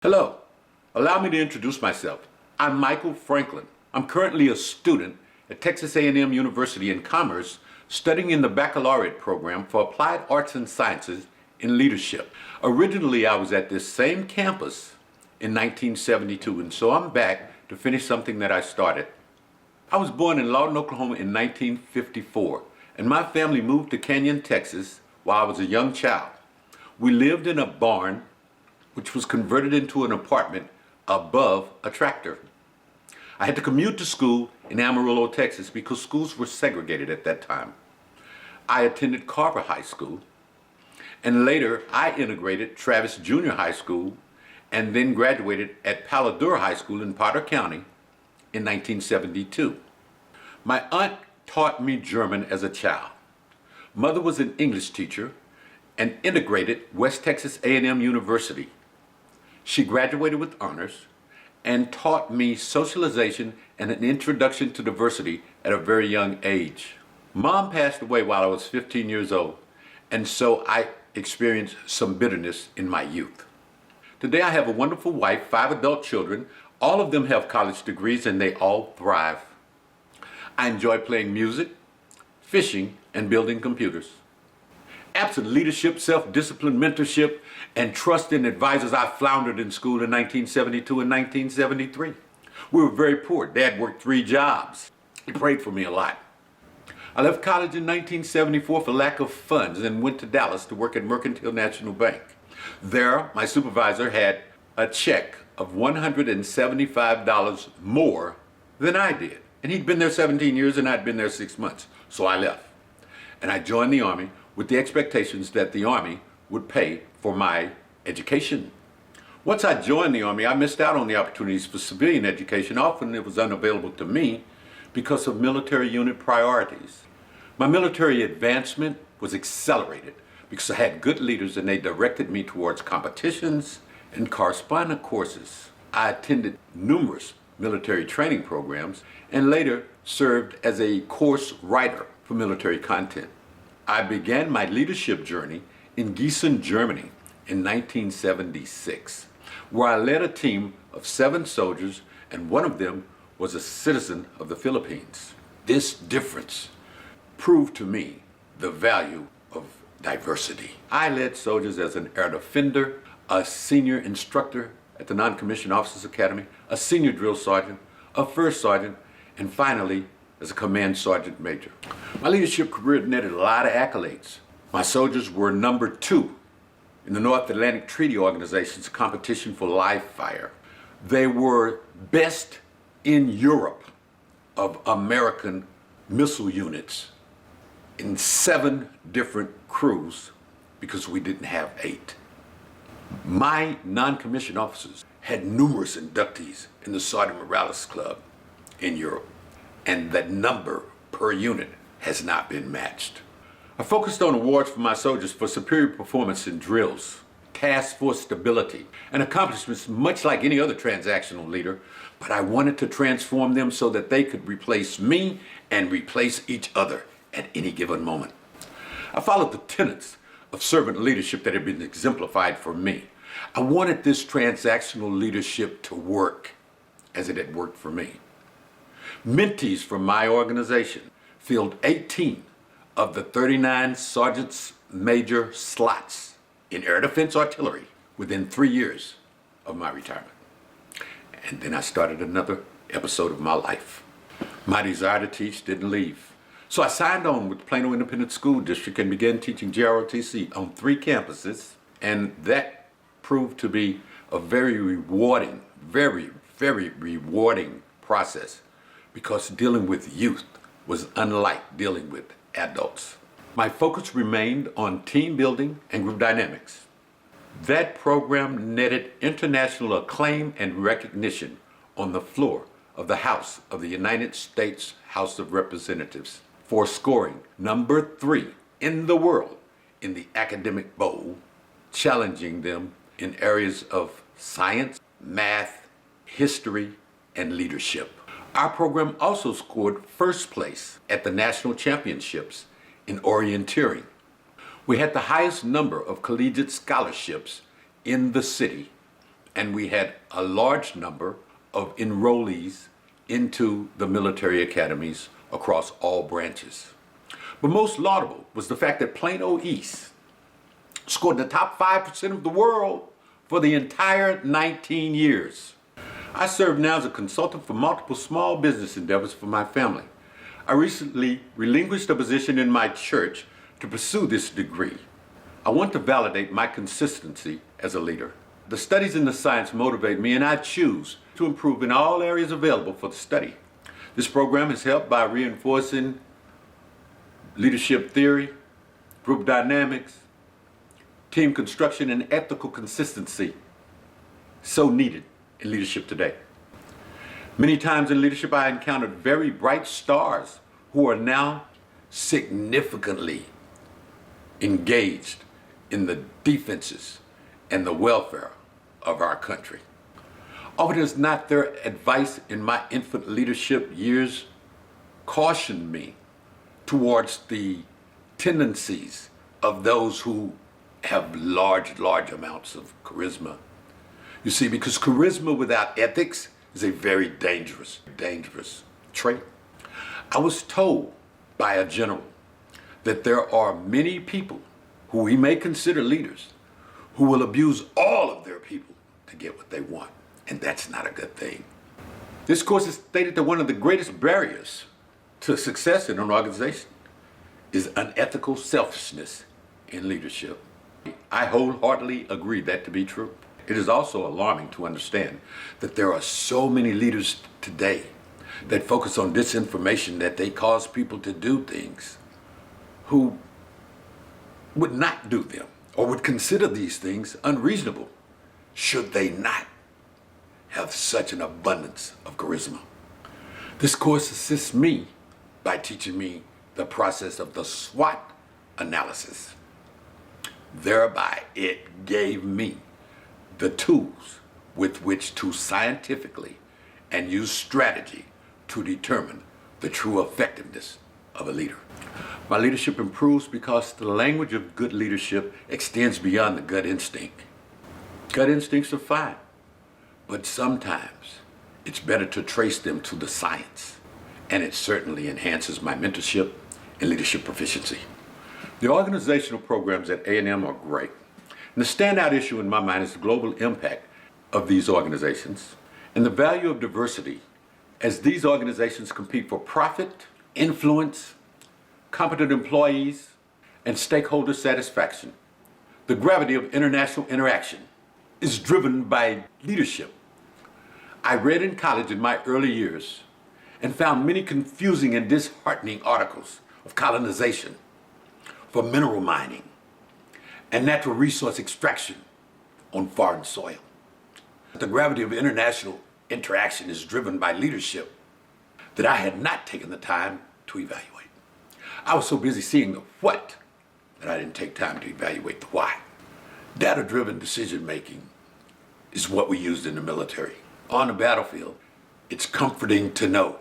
Hello, allow me to introduce myself. I'm Michael Franklin. I'm currently a student at Texas A&M University in Commerce, studying in the baccalaureate program for Applied Arts and Sciences in Leadership. Originally, I was at this same campus in 1972, and so I'm back to finish something that I started. I was born in Lawton, Oklahoma in 1954, and my family moved to Canyon, Texas while I was a young child. We lived in a barn which was converted into an apartment above a tractor. I had to commute to school in Amarillo, Texas because schools were segregated at that time. I attended Carver High School, and later I integrated Travis Junior High School and then graduated at Paladura High School in Potter County in 1972. My aunt taught me German as a child. Mother was an English teacher and integrated West Texas A&M University. She graduated with honors and taught me socialization and an introduction to diversity at a very young age. Mom passed away while I was 15 years old, and so I experienced some bitterness in my youth. Today I have a wonderful wife, 5 adult children. All of them have college degrees and they all thrive. I enjoy playing music, fishing, and building computers. Absent leadership, self-discipline, mentorship, and trust in advisors, I floundered in school in 1972 and 1973. We were very poor. Dad worked 3 jobs. He prayed for me a lot. I left college in 1974 for lack of funds and went to Dallas to work at Mercantile National Bank. There, my supervisor had a check of $175 more than I did. And he'd been there 17 years and I'd been there 6 months. So I left. And I joined the Army with the expectations that the Army would pay for my education. Once I joined the Army, I missed out on the opportunities for civilian education. Often it was unavailable to me because of military unit priorities. My military advancement was accelerated because I had good leaders and they directed me towards competitions and correspondence courses. I attended numerous military training programs and later served as a course writer for military content. I began my leadership journey in Gießen, Germany in 1976, where I led a team of 7 soldiers and one of them was a citizen of the Philippines. This difference proved to me the value of diversity. I led soldiers as an air defender, a senior instructor at the Non-Commissioned Officers Academy, a senior drill sergeant, a first sergeant, and finally as a command sergeant major. My leadership career netted a lot of accolades. My soldiers were number 2 in the North Atlantic Treaty Organization's competition for live fire. They were best in Europe of American missile units in 7 different crews because we didn't have 8. My non-commissioned officers had numerous inductees in the Sergeant Morales Club in Europe, and that number per unit has not been matched. I focused on awards for my soldiers for superior performance in drills, task force stability, and accomplishments much like any other transactional leader, but I wanted to transform them so that they could replace me and replace each other at any given moment. I followed the tenets of servant leadership that had been exemplified for me. I wanted this transactional leadership to work as it had worked for me. Mentees from my organization filled 18 of the 39 sergeant's major slots in air defense artillery within 3 years of my retirement. And then I started another episode of my life. My desire to teach didn't leave. So I signed on with the Plano Independent School District and began teaching JROTC on 3 campuses, and that proved to be a very rewarding process because dealing with youth was unlike dealing with adults. My focus remained on team building and group dynamics. That program netted international acclaim and recognition on the floor of the House of the United States House of Representatives for scoring number 3 in the world in the academic bowl, challenging them in areas of science, math, history, and leadership. Our program also scored first place at the national championships in orienteering. We had the highest number of collegiate scholarships in the city and we had a large number of enrollees into the military academies across all branches. But most laudable was the fact that Plano East scored in the top 5% of the world for the entire 19 years. I serve now as a consultant for multiple small business endeavors for my family. I recently relinquished a position in my church to pursue this degree. I want to validate my consistency as a leader. The studies in the science motivate me, and I choose to improve in all areas available for the study. This program has helped by reinforcing leadership theory, group dynamics, team construction, and ethical consistency so needed in leadership today. Many times in leadership, I encountered very bright stars who are now significantly engaged in the defenses and the welfare of our country. Often is not their advice in my infant leadership years cautioned me towards the tendencies of those who have large amounts of charisma. You see, because charisma without ethics is a very dangerous trait. I was told by a general that there are many people who we may consider leaders who will abuse all of their people to get what they want, and that's not a good thing. This course has stated that one of the greatest barriers to success in an organization is unethical selfishness in leadership. I wholeheartedly agree that to be true. It is also alarming to understand that there are so many leaders today that focus on disinformation that they cause people to do things who would not do them or would consider these things unreasonable should they not have such an abundance of charisma. This course assists me by teaching me the process of the SWOT analysis. Thereby, it gave me the tools with which to scientifically and use strategy to determine the true effectiveness of a leader. My leadership improves because the language of good leadership extends beyond the gut instinct. Gut instincts are fine, but sometimes it's better to trace them to the science, and it certainly enhances my mentorship and leadership proficiency. The organizational programs at A&M are great. And the standout issue in my mind is the global impact of these organizations and the value of diversity as these organizations compete for profit, influence, competent employees, and stakeholder satisfaction. The gravity of international interaction is driven by leadership. I read in college in my early years and found many confusing and disheartening articles of colonization for mineral mining and natural resource extraction on foreign soil. The gravity of international interaction is driven by leadership that I had not taken the time to evaluate. I was so busy seeing the what that I didn't take time to evaluate the why. Data-driven decision-making is what we used in the military. On the battlefield, it's comforting to know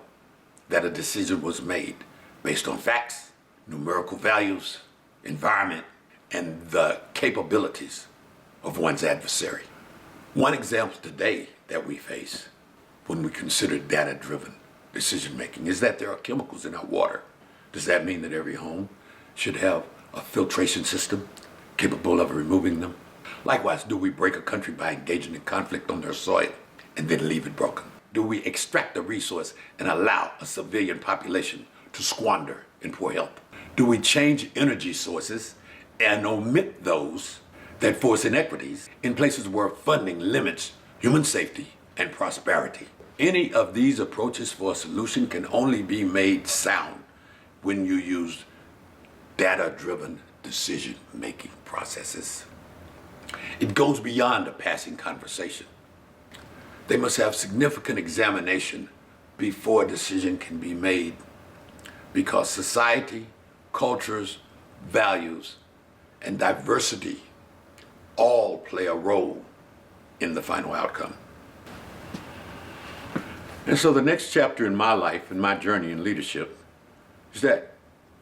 that a decision was made based on facts, numerical values, environment, and the capabilities of one's adversary. One example today that we face when we consider data-driven decision-making is that there are chemicals in our water. Does that mean that every home should have a filtration system capable of removing them? Likewise, do we break a country by engaging in conflict on their soil and then leave it broken? Do we extract the resource and allow a civilian population to squander in poor health? Do we change energy sources and omit those that force inequities in places where funding limits human safety and prosperity? Any of these approaches for a solution can only be made sound when you use data-driven decision-making processes. It goes beyond a passing conversation. They must have significant examination before a decision can be made, because society, cultures, values, and diversity all play a role in the final outcome. And so the next chapter in my life and my journey in leadership is that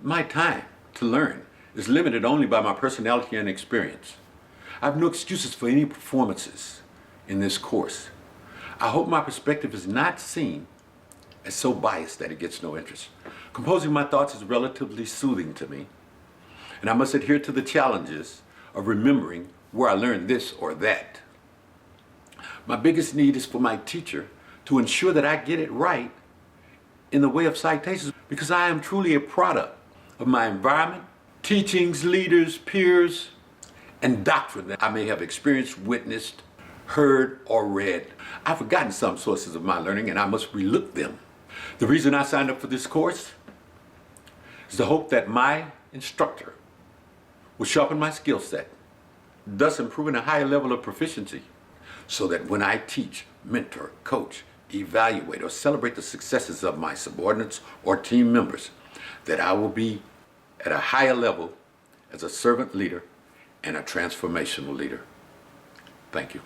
my time to learn is limited only by my personality and experience. I have no excuses for any performances in this course. I hope my perspective is not seen as so biased that it gets no interest. Composing my thoughts is relatively soothing to me, and I must adhere to the challenges of remembering where I learned this or that. My biggest need is for my teacher to ensure that I get it right in the way of citations, because I am truly a product of my environment, teachings, leaders, peers, and doctrine that I may have experienced, witnessed, heard, or read. I've forgotten some sources of my learning and I must relook them. The reason I signed up for this course is the hope that my instructor will sharpen my skill set, thus improving a higher level of proficiency, so that when I teach, mentor, coach, evaluate, or celebrate the successes of my subordinates or team members, that I will be at a higher level as a servant leader and a transformational leader. Thank you.